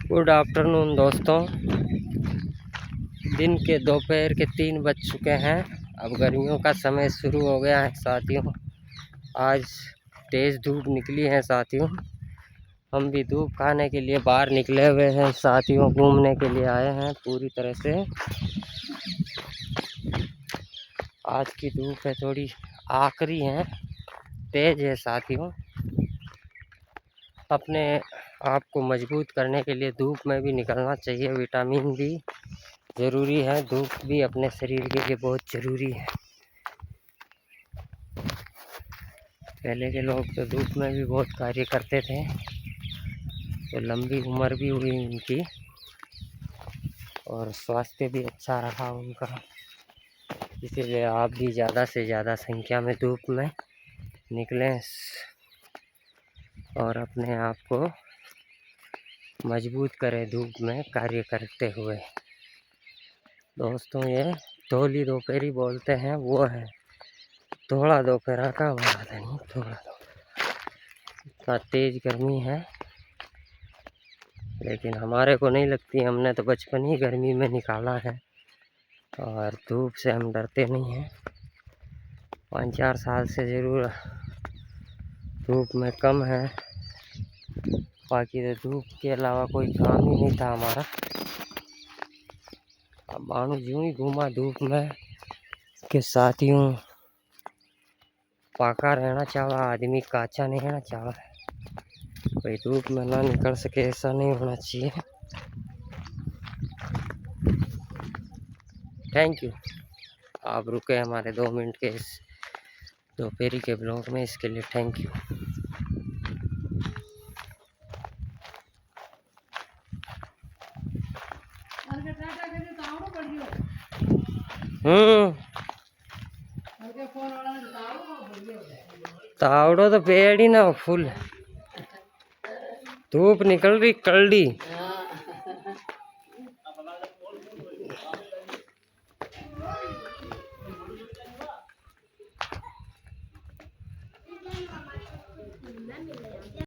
Good afternoon दोस्तों। दिन के दोपहर के 3 बज चुके हैं। अब गर्मियों का समय शुरू हो गया है साथियों। आज तेज़ धूप निकली है साथियों। हम भी धूप खाने के लिए बाहर निकले हुए हैं साथियों, घूमने के लिए आए हैं पूरी तरह से। आज की धूप है थोड़ी आखरी है, तेज़ है साथियों। अपने आप को मजबूत करने के लिए धूप में भी निकलना चाहिए। विटामिन डी ज़रूरी है, धूप भी अपने शरीर के लिए बहुत ज़रूरी है। पहले के लोग तो धूप में भी बहुत कार्य करते थे, तो लंबी उम्र भी हुई उनकी और स्वास्थ्य भी अच्छा रहा उनका। इसीलिए आप भी ज़्यादा से ज़्यादा संख्या में धूप में निकलें और अपने आप को मजबूत करें धूप में कार्य करते हुए। दोस्तों, ये धौली दोपहरी बोलते हैं, वो है थोड़ा दोपहर का बात नहीं, थोड़ा इतना तेज़ गर्मी है, लेकिन हमारे को नहीं लगती। हमने तो बचपन ही गर्मी में निकाला है और धूप से हम डरते नहीं हैं। 5-4 साल से ज़रूर धूप में कम है, बाकी तो धूप के अलावा कोई काम ही नहीं था हमारा। अब मानो यूँ ही घूमा धूप में के साथियों, पाका रहना चाहा आदमी, काचा नहीं रहना चाहा। कोई धूप में ना निकल सके ऐसा नहीं होना चाहिए। थैंक यू, आप रुके हमारे 2 मिनट के इस दोपहरी के ब्लॉग में, इसके लिए थैंक यू। तावड़ो तो पेड़ ही ना फुल, धूप निकल रही कलड़ी।